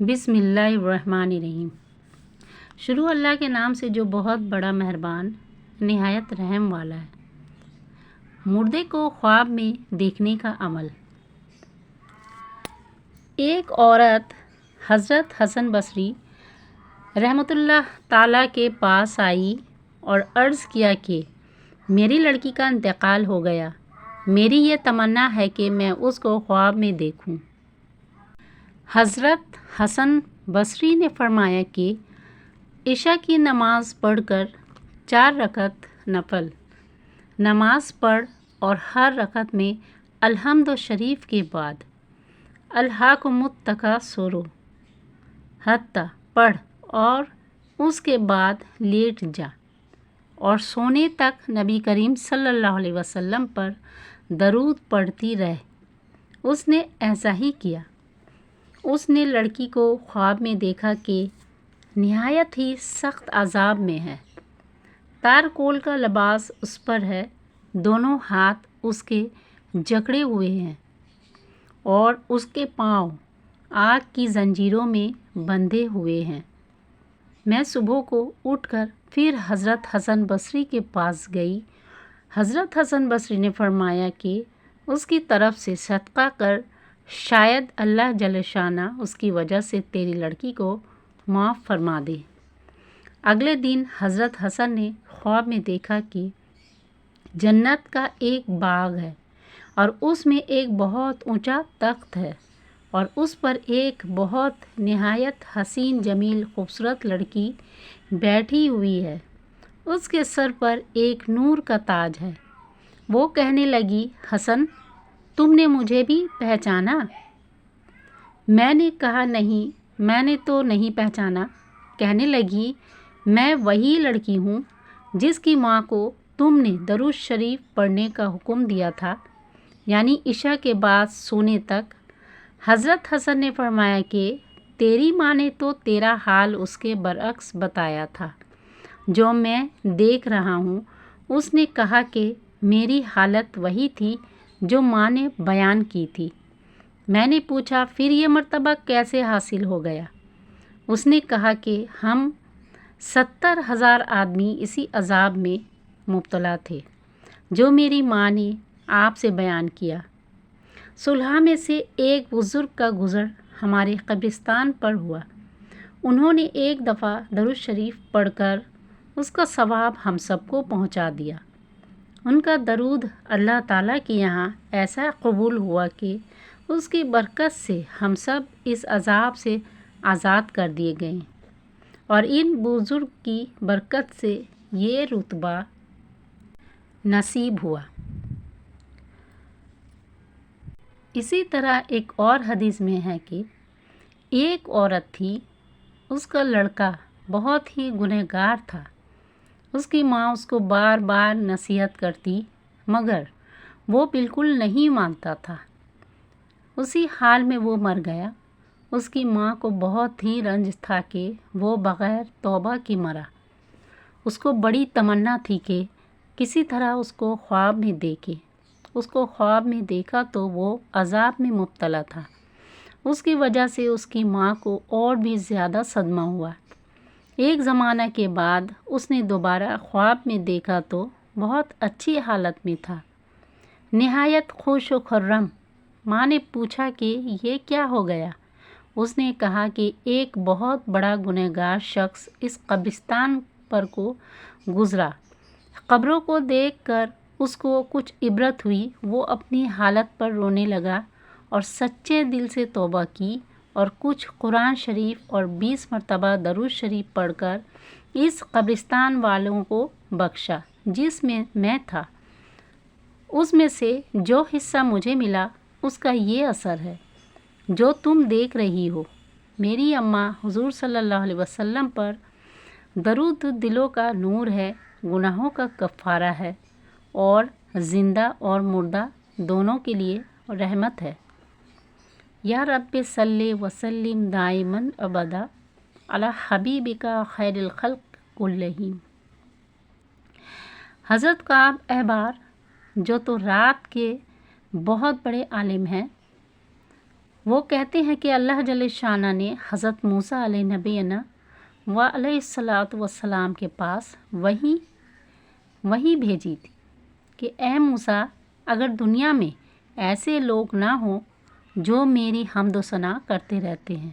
بسم اللہ الرحمن الرحیم۔ شروع اللہ کے نام سے جو بہت بڑا مہربان نہایت رحم والا ہے۔ مردے کو خواب میں دیکھنے کا عمل۔ ایک عورت حضرت حسن بصری رحمۃ اللہ تعالیٰ کے پاس آئی اور عرض کیا کہ میری لڑکی کا انتقال ہو گیا، میری یہ تمنا ہے کہ میں اس کو خواب میں دیکھوں۔ حضرت حسن بصری نے فرمایا کہ عشاء کی نماز پڑھ کر 4 رکعت نفل نماز پڑھ اور ہر رکعت میں الحمد شریف کے بعد الہاکم التکاثر حتی پڑھ اور اس کے بعد لیٹ جا اور سونے تک نبی کریم صلی اللہ علیہ وسلم پر درود پڑھتی رہ۔ اس نے ایسا ہی کیا۔ اس نے لڑکی کو خواب میں دیکھا کہ نہایت ہی سخت عذاب میں ہے۔ تارکول کا لباس اس پر ہے، دونوں ہاتھ اس کے جکڑے ہوئے ہیں اور اس کے پاؤں آگ کی زنجیروں میں بندھے ہوئے ہیں۔ میں صبح کو اٹھ کر پھر حضرت حسن بصری کے پاس گئی۔ حضرت حسن بصری نے فرمایا کہ اس کی طرف سے صدقہ کر، شاید اللہ جل شانہ اس کی وجہ سے تیری لڑکی کو معاف فرما دے۔ اگلے دن حضرت حسن نے خواب میں دیکھا کہ جنت کا ایک باغ ہے اور اس میں ایک بہت اونچا تخت ہے اور اس پر ایک بہت نہایت حسین جمیل خوبصورت لڑکی بیٹھی ہوئی ہے۔ اس کے سر پر ایک نور کا تاج ہے۔ وہ کہنے لگی، حسن، تم نے مجھے بھی پہچانا؟ میں نے کہا، نہیں، میں نے تو نہیں پہچانا۔ کہنے لگی، میں وہی لڑکی ہوں جس کی ماں کو تم نے درود شریف پڑھنے کا حکم دیا تھا، یعنی عشاء کے بعد سونے تک۔ حضرت حسن نے فرمایا کہ تیری ماں نے تو تیرا حال اس کے برعکس بتایا تھا جو میں دیکھ رہا ہوں۔ اس نے کہا کہ میری حالت وہی تھی جو ماں نے بیان کی تھی۔ میں نے پوچھا، پھر یہ مرتبہ کیسے حاصل ہو گیا؟ اس نے کہا کہ ہم 70,000 آدمی اسی عذاب میں مبتلا تھے جو میری ماں نے آپ سے بیان کیا۔ صلحاء میں سے ایک بزرگ کا گزر ہمارے قبرستان پر ہوا۔ انہوں نے ایک دفعہ درود شریف پڑھ کر اس کا ثواب ہم سب کو پہنچا دیا۔ ان کا درود اللہ تعالیٰ کے یہاں ایسا قبول ہوا کہ اس کی برکت سے ہم سب اس عذاب سے آزاد کر دیے گئے اور ان بزرگ کی برکت سے یہ رتبہ نصیب ہوا۔ اسی طرح ایک اور حدیث میں ہے کہ ایک عورت تھی، اس کا لڑکا بہت ہی گنہگار تھا۔ اس کی ماں اس کو بار بار نصیحت کرتی مگر وہ بالکل نہیں مانتا تھا۔ اسی حال میں وہ مر گیا۔ اس کی ماں کو بہت ہی رنج تھا کہ وہ بغیر توبہ کی مرا۔ اس کو بڑی تمنا تھی کہ کسی طرح اس کو خواب میں دیکھے۔ اس کو خواب میں دیکھا تو وہ عذاب میں مبتلا تھا۔ اس کی وجہ سے اس کی ماں کو اور بھی زیادہ صدمہ ہوا۔ ایک زمانہ کے بعد اس نے دوبارہ خواب میں دیکھا تو بہت اچھی حالت میں تھا، نہایت خوش و خرم۔ ماں نے پوچھا کہ یہ کیا ہو گیا؟ اس نے کہا کہ ایک بہت بڑا گنہگار شخص اس قبرستان پر کو گزرا۔ قبروں کو دیکھ کر اس کو کچھ عبرت ہوئی۔ وہ اپنی حالت پر رونے لگا اور سچے دل سے توبہ کی اور کچھ قرآن شریف اور 20 مرتبہ درود شریف پڑھ کر اس قبرستان والوں کو بخشا جس میں میں تھا۔ اس میں سے جو حصہ مجھے ملا اس کا یہ اثر ہے جو تم دیکھ رہی ہو۔ میری اماں حضور صلی اللہ علیہ وسلم پر درود دلوں کا نور ہے، گناہوں کا کفارہ ہے اور زندہ اور مردہ دونوں کے لیے رحمت ہے۔ یا رب صلی وسلم دائما ابدا علی حبیبک خیر الخلق کلہم۔ حضرت کعب احبار جو تو رات کے بہت بڑے عالم ہیں، وہ کہتے ہیں کہ اللہ جل شانہ نے حضرت موسیٰ علیہ نبینا و علیہ الصلاۃ والسلام کے پاس وہی بھیجی تھی کہ اے موسیٰ، اگر دنیا میں ایسے لوگ نہ ہوں جو میری حمد و ثنا کرتے رہتے ہیں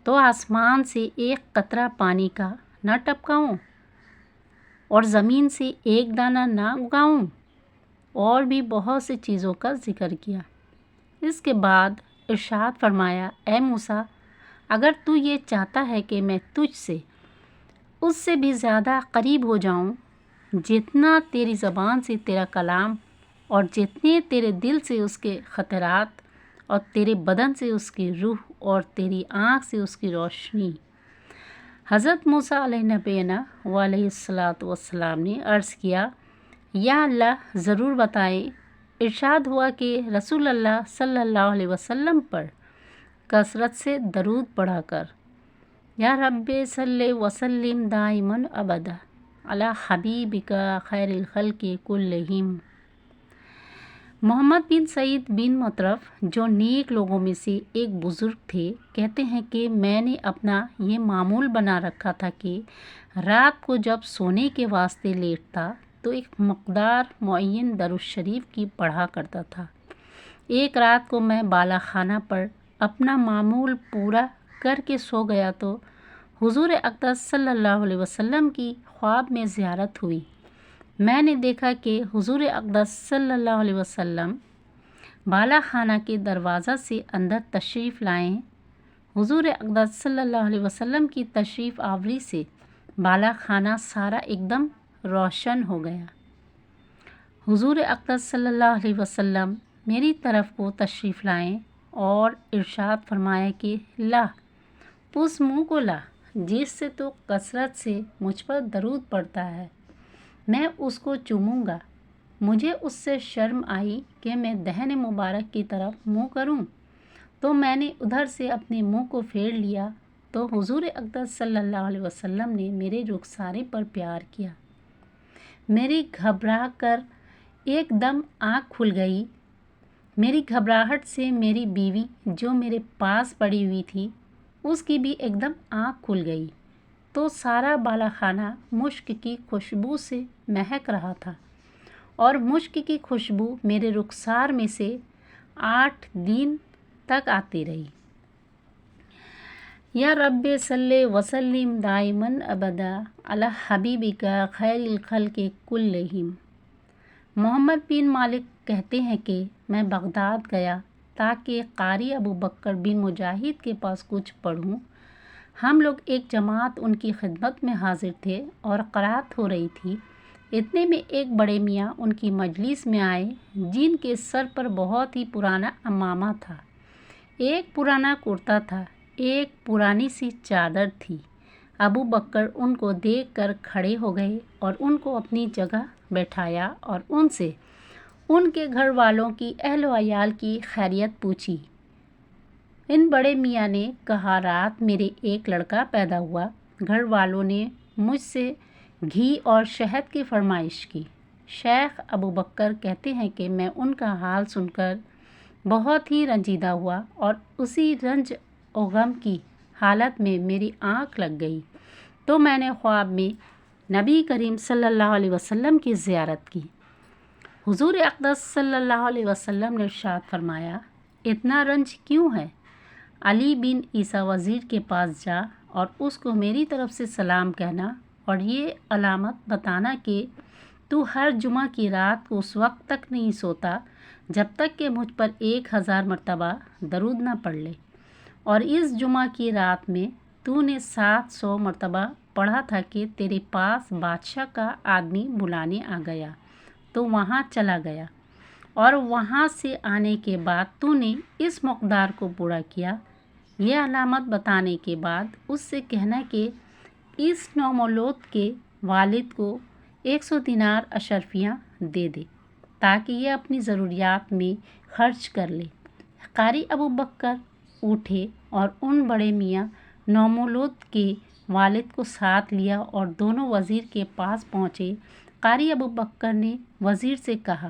تو آسمان سے ایک قطرہ پانی کا نہ ٹپکاؤں اور زمین سے ایک دانہ نہ اگاؤں، اور بھی بہت سی چیزوں کا ذکر کیا۔ اس کے بعد ارشاد فرمایا، اے موسیٰ، اگر تو یہ چاہتا ہے کہ میں تجھ سے اس سے بھی زیادہ قریب ہو جاؤں جتنا تیری زبان سے تیرا کلام اور جتنے تیرے دل سے اس کے خطرات اور تیرے بدن سے اس کی روح اور تیری آنکھ سے اس کی روشنی۔ حضرت موسیٰ علیہ نبینا و علیہ الصلاۃ والسلام نے عرض کیا، یا اللہ ضرور بتائیں۔ ارشاد ہوا کہ رسول اللہ صلی اللہ علیہ وسلم پر کثرت سے درود پڑھا کر، یا رب صلی وسلم دائماً ابدا علی حبیبک خیر الخلق کلہم۔ محمد بن سعید بن مطرف، جو نیک لوگوں میں سے ایک بزرگ تھے، کہتے ہیں کہ میں نے اپنا یہ معمول بنا رکھا تھا کہ رات کو جب سونے کے واسطے لیٹتا تو ایک مقدار معین درود شریف کی پڑھا کرتا تھا۔ ایک رات کو میں بالا خانہ پر اپنا معمول پورا کر کے سو گیا تو حضور اقدس صلی اللہ علیہ وسلم کی خواب میں زیارت ہوئی۔ میں نے دیکھا کہ حضور اقدس صلی اللہ علیہ وسلم بالا خانہ کے دروازہ سے اندر تشریف لائے۔ حضور اقدس صلی اللہ علیہ وسلم کی تشریف آوری سے بالا خانہ سارا ایک دم روشن ہو گیا۔ حضور اقدس صلی اللہ علیہ وسلم میری طرف کو تشریف لائیں اور ارشاد فرمایا کہ لا، اس منہ کو لا جس سے تو کثرت سے مجھ پر درود پڑتا ہے، میں اس کو چوموں گا۔ مجھے اس سے شرم آئی کہ میں دہن مبارک کی طرف منہ کروں، تو میں نے ادھر سے اپنے منہ کو پھیر لیا تو حضور اقدس صلی اللہ علیہ وسلم نے میرے رخسارے پر پیار کیا۔ میری گھبرا کر ایک دم آنکھ کھل گئی۔ میری گھبراہٹ سے میری بیوی جو میرے پاس پڑی ہوئی تھی اس کی بھی ایک دم آنکھ کھل گئی، تو سارا بالا خانہ مشک کی خوشبو سے مہک رہا تھا، اور مشک کی خوشبو میرے رخسار میں سے 8 دن تک آتی رہی۔ یا رب صلی وسلم دائماً ابدا علی حبیبک خیر الخلق کلہم۔ محمد بن مالک کہتے ہیں کہ میں بغداد گیا تاکہ قاری ابو بکر بن مجاہد کے پاس کچھ پڑھوں۔ ہم لوگ ایک جماعت ان کی خدمت میں حاضر تھے اور قرات ہو رہی تھی۔ اتنے میں ایک بڑے میاں ان کی مجلس میں آئے جن کے سر پر بہت ہی پرانا عمامہ تھا، ایک پرانا کرتا تھا، ایک پرانی سی چادر تھی۔ ابو بکر ان کو دیکھ کر کھڑے ہو گئے اور ان کو اپنی جگہ بیٹھایا اور ان سے ان کے گھر والوں کی، اہل و عیال کی خیریت پوچھی۔ ان بڑے میاں نے کہا، رات میرے ایک لڑکا پیدا ہوا، گھر والوں نے مجھ سے گھی اور شہد کی فرمائش کی۔ شیخ ابو بکر کہتے ہیں کہ میں ان کا حال سن کر بہت ہی رنجیدہ ہوا اور اسی رنج و غم کی حالت میں میری آنکھ لگ گئی، تو میں نے خواب میں نبی کریم صلی اللہ علیہ وسلم کی زیارت کی۔ حضور اقدس صلی اللہ علیہ وسلم نے ارشاد فرمایا، اتنا رنج کیوں ہے؟ علی بن عیسیٰ وزیر کے پاس جا اور اس کو میری طرف سے سلام کہنا اور یہ علامت بتانا کہ تو ہر جمعہ کی رات کو اس وقت تک نہیں سوتا جب تک کہ مجھ پر 1000 مرتبہ درود نہ پڑھ لے، اور اس جمعہ کی رات میں تو نے 700 مرتبہ پڑھا تھا کہ تیرے پاس بادشاہ کا آدمی بلانے آ گیا تو وہاں چلا گیا، اور وہاں سے آنے کے بعد تو نے اس مقدار کو پورا کیا۔ یہ علامت بتانے کے بعد اس سے کہنا کہ اس نومولود کے والد کو 100 دینار اشرفیاں دے دے تاکہ یہ اپنی ضروریات میں خرچ کر لے۔ قاری ابو بکر اٹھے اور ان بڑے میاں نومولود کے والد کو ساتھ لیا اور دونوں وزیر کے پاس پہنچے۔ قاری ابو بکر نے وزیر سے کہا،